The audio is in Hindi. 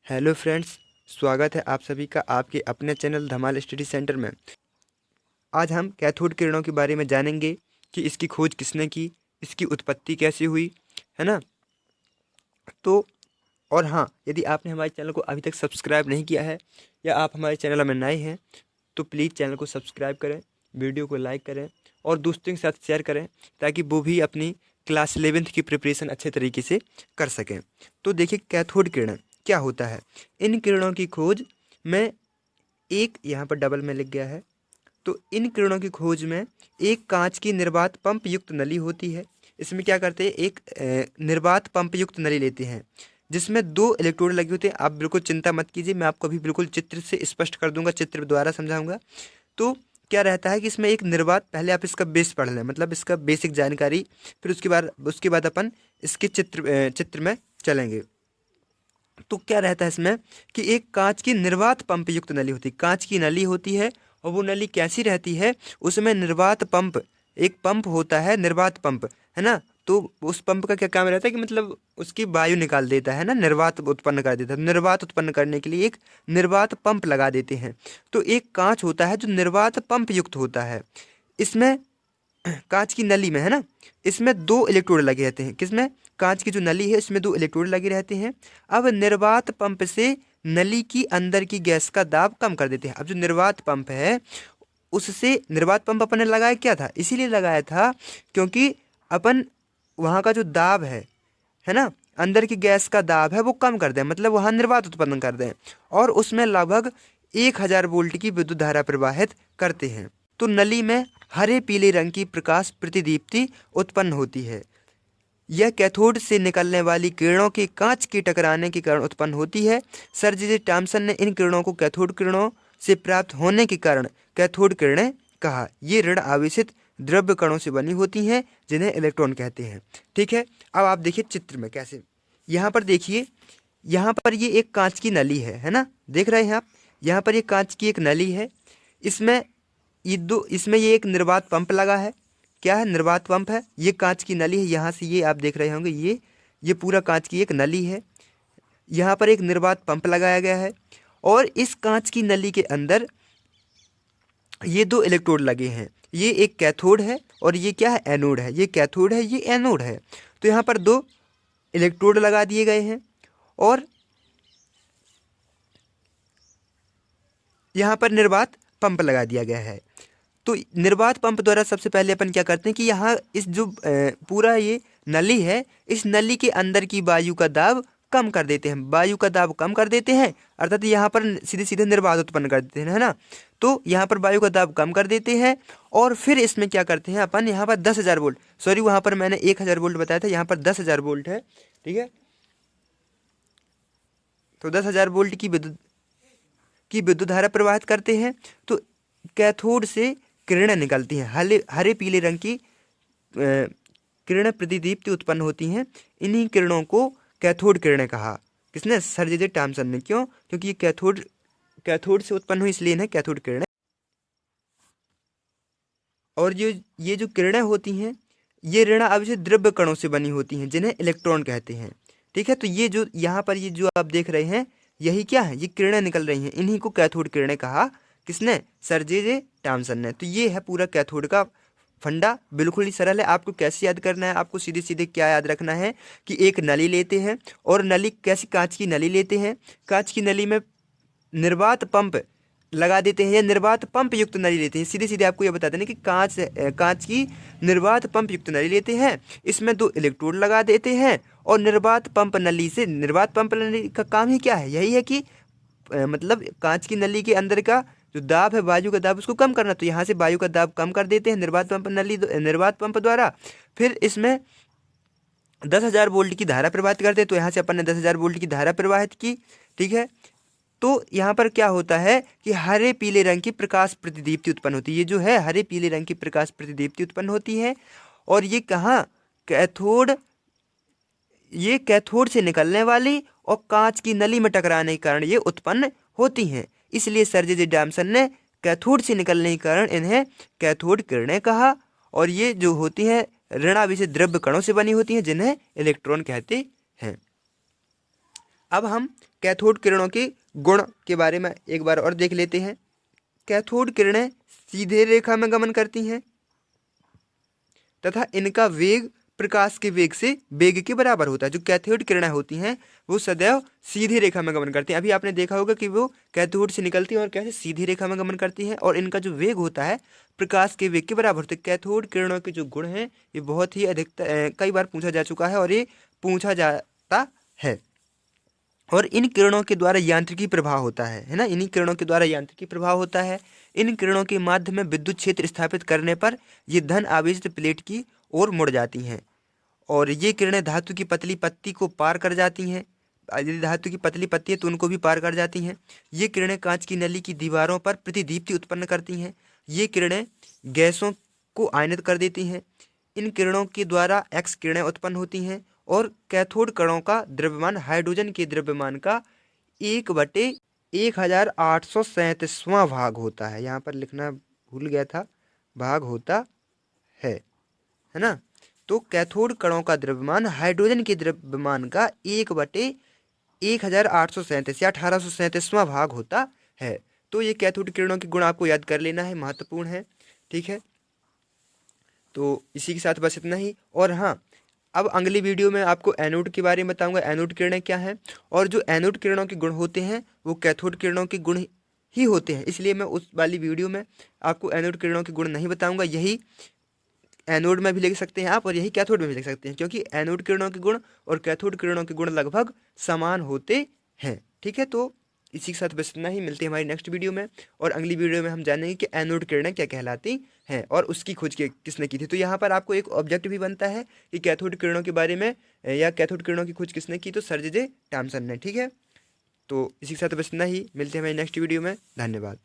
हेलो फ्रेंड्स, स्वागत है आप सभी का आपके अपने चैनल धमाल स्टडी सेंटर में। आज हम कैथोड किरणों के बारे में जानेंगे कि इसकी खोज किसने की, इसकी उत्पत्ति कैसे हुई, है ना। तो और हाँ, यदि आपने हमारे चैनल को अभी तक सब्सक्राइब नहीं किया है या आप हमारे चैनल में नए हैं तो प्लीज़ चैनल को सब्सक्राइब करें, वीडियो को लाइक करें और दोस्तों के साथ शेयर करें ताकि वो भी अपनी क्लास 11th की प्रिपरेशन अच्छे तरीके से कर सकें। तो देखिए, कैथोड किरण क्या होता है। इन किरणों की खोज में एक यहाँ पर डबल में लिख गया है। तो इन किरणों की खोज में एक कांच की निर्वात पंप युक्त नली होती है। इसमें क्या करते हैं, एक निर्वात पंप युक्त नली लेते हैं जिसमें 2 इलेक्ट्रोड लगे होते हैं। आप बिल्कुल चिंता मत कीजिए, मैं आपको अभी बिल्कुल चित्र से स्पष्ट कर दूंगा, चित्र द्वारा समझाऊंगा। तो क्या रहता है कि इसमें एक निर्वात, पहले आप इसका बेस पढ़ लें, मतलब इसका बेसिक जानकारी, फिर उसके बाद अपन इसके चित्र में चलेंगे। तो क्या रहता है इसमें कि एक कांच की निर्वात पंप युक्त नली होती है। कांच की नली होती है और वो नली कैसी रहती है, उसमें निर्वात पंप, एक पंप होता है निर्वात पंप, है ना। तो उस पंप का क्या काम रहता है कि मतलब उसकी वायु निकाल देता है ना, निर्वात उत्पन्न कर देता है। निर्वात उत्पन्न करने के लिए एक निर्वात पंप लगा देते हैं। तो एक कांच होता है जो निर्वात पंप युक्त होता है। इसमें कांच की नली में, है ना, इसमें 2 इलेक्ट्रोड लगे रहते हैं। किसमें? कांच की जो नली है इसमें 2 इलेक्ट्रोड लगे रहते हैं। अब निर्वात पंप से नली की अंदर की गैस का दाब कम कर देते हैं। अब जो निर्वात पंप है उससे, निर्वात पंप अपन ने लगाया क्या था, इसीलिए लगाया था क्योंकि अपन वहाँ का जो दाब है ना, अंदर की गैस का दाब है वो कम कर दें, मतलब वहाँ निर्वात उत्पन्न कर दें और उसमें लगभग 1000 वोल्ट की विद्युत धारा प्रवाहित करते हैं। तो नली में हरे पीले रंग की प्रकाश प्रतिदीप्ति उत्पन्न होती है। यह कैथोड से निकलने वाली किरणों के कांच के टकराने के कारण उत्पन्न होती है। सर जे टॉमसन ने इन किरणों को कैथोड किरणों से प्राप्त होने के कारण कैथोड किरणें कहा। ये ऋण आवेशित द्रव्य कणों से बनी होती हैं जिन्हें इलेक्ट्रॉन कहते हैं। ठीक है, अब आप देखिए चित्र में कैसे, यहाँ पर देखिए, यहाँ पर ये एक कांच की नली है ना, देख रहे हैं आप, यहाँ पर ये कांच की एक नली है। इसमें इसमें ये एक निर्वात पंप लगा है। क्या है? निर्वात पंप है। ये कांच की नली है, यहाँ से ये आप देख रहे होंगे, ये पूरा कांच की एक नली है। यहाँ पर एक निर्वात पंप लगाया गया है और इस कांच की नली के अंदर ये 2 इलेक्ट्रोड लगे हैं। ये एक कैथोड है और ये क्या है? एनोड है। ये कैथोड है, ये एनोड है। तो यहाँ पर 2 इलेक्ट्रोड लगा दिए गए हैं और यहाँ पर निर्वात पंप लगा दिया गया है। तो निर्वात पंप द्वारा सबसे पहले अपन क्या करते हैं कि यहाँ इस जो पूरा ये नली है, इस नली के अंदर की वायु का दाब कम कर देते हैं। वायु का दाब कम कर देते हैं अर्थात यहाँ पर सीधे सीधे निर्वात उत्पन्न कर देते हैं, है ना। तो यहाँ पर वायु का दाब कम कर देते हैं और फिर इसमें क्या करते हैं अपन, यहाँ पर 10,000 वोल्ट, सॉरी वहाँ पर मैंने 1000 वोल्ट बताया था, यहाँ पर 10,000 वोल्ट है। ठीक है, तो 10,000 वोल्ट की विद्युत धारा प्रवाहित करते हैं। तो कैथोड से किरणें निकलती हैं, हरे पीले रंग की किरणें प्रतिदीप्ति उत्पन्न होती हैं। इन्हीं किरणों को कैथोड किरणें कहा। किसने? सर जे टॉमसन ने। क्यों? क्योंकि ये कैथोड से उत्पन्न हुई, इसलिए इन्हें कैथोड किरणें। और ये जो किरणें होती हैं ये ऋण आवेशित द्रव्य कणों से बनी होती हैं जिन्हें इलेक्ट्रॉन कहते हैं। ठीक है, तो ये जो यहाँ पर ये जो आप देख रहे हैं यही क्या है, ये किरणें निकल रही हैं, इन्हीं को कैथोड किरणें कहा। किसने? सर जे टॉमसन ने। तो ये है पूरा कैथोड का फंडा। बिल्कुल ही सरल है। आपको कैसे याद करना है, आपको सीधे सीधे क्या याद रखना है कि एक नली लेते हैं और नली कैसी, कांच की नली लेते हैं, कांच की नली में निर्वात पंप लगा देते हैं या निर्वात पंप युक्त नली लेते हैं। सीधे सीधे आपको ये बता देना कि कांच की निर्वात पंप युक्त नली लेते हैं, इसमें 2 इलेक्ट्रोड लगा देते हैं और निर्वात पंप नली का काम ही क्या है, यही है कि मतलब कांच की नली के अंदर का जो दाब है, वायु का दाब, उसको कम करना। तो यहाँ से वायु का दाब कम कर देते हैं निर्वात पंप द्वारा। फिर इसमें 10,000 वोल्ट की धारा प्रवाहित करते हैं। तो यहाँ से अपन ने 10,000 वोल्ट की धारा प्रवाहित की। ठीक है, तो यहाँ पर क्या होता है कि हरे पीले रंग की प्रकाश प्रतिदीप्ति उत्पन्न होती है। ये जो है हरे पीले रंग की प्रकाश प्रतिदीप्ति उत्पन्न होती है और ये कहाँ? ये कैथोड से निकलने वाली और कांच की नली में टकराने के कारण ये उत्पन्न होती हैं। इसलिए सर जे टॉमसन ने कैथोड से निकलने के कारण इन्हें कैथोड किरणें कहा। और ये जो होती हैं ऋणावेशित द्रव्य कणों से बनी होती हैं जिन्हें इलेक्ट्रॉन कहते हैं। अब हम कैथोड किरणों के गुण के बारे में एक बार और देख लेते हैं। कैथोड किरणें सीधे रेखा में गमन करती हैं तथा इनका वेग प्रकाश के वेग के बराबर होता है। जो कैथोड किरणें होती हैं वो सदैव सीधी रेखा में गमन करती हैं। अभी आपने देखा होगा कि वो कैथोड से निकलती हैं और कैसे सीधी रेखा में गमन करती हैं, और इनका जो वेग होता है प्रकाश के वेग के बराबर होता है। कैथोड किरणों के जो गुण हैं ये बहुत ही अधिक कई बार पूछा जा चुका है और ये पूछा जाता है। और इन किरणों के द्वारा यांत्रिकी प्रभाव होता है ना, इन्हीं किरणों के द्वारा यांत्रिकी प्रभाव होता है। इन किरणों के माध्यम में विद्युत क्षेत्र स्थापित करने पर ये धन आवेशित प्लेट की ओर मुड़ जाती हैं, और ये किरणें धातु की पतली पत्ती को पार कर जाती हैं। यदि धातु की पतली पत्ती है तो उनको भी पार कर जाती हैं। ये किरणें कांच की नली की दीवारों पर प्रतिदीप्ति उत्पन्न करती हैं। ये किरणें गैसों को आयनित कर देती हैं। इन किरणों के द्वारा एक्स किरणें उत्पन्न होती हैं, और कैथोड कणों का द्रव्यमान हाइड्रोजन के द्रव्यमान का 1/1837वां भाग होता है। यहाँ पर लिखना भूल गया था, भाग होता है ना। तो कैथोड कणों का द्रव्यमान हाइड्रोजन के द्रव्यमान का 1/1837 या 1837वां भाग होता है। तो ये कैथोड किरणों के गुण आपको याद कर लेना है, महत्वपूर्ण है। ठीक है, तो इसी के साथ बस इतना ही। और हाँ, अब अगली वीडियो में आपको एनोड के बारे में बताऊंगा, एनोड किरणें क्या हैं, और जो एनोड किरणों के गुण होते हैं वो कैथोड किरणों के गुण ही होते हैं। इसलिए मैं उस वाली वीडियो में आपको एनोड किरणों के गुण नहीं बताऊंगा। यही एनोड में भी लिख सकते हैं आप, और यही कैथोड में भी लिख सकते हैं, क्योंकि एनोड किरणों के गुण और कैथोड किरणों के गुण लगभग समान होते हैं। ठीक है, तो इसी के साथ बस इतना ही। मिलते हैं हमारी नेक्स्ट वीडियो में, और अगली वीडियो में हम जानेंगे कि एनोड किरणें क्या कहलाती हैं और उसकी खोज किसने की थी। तो यहाँ पर आपको एक ऑब्जेक्ट भी बनता है कि कैथोड किरणों के बारे में या कैथोड किरणों की खोज किसने की, तो सर जे थॉमसन ने। ठीक है, तो इसी के साथ बस इतना ही। मिलते हैं हमारी नेक्स्ट वीडियो में। धन्यवाद।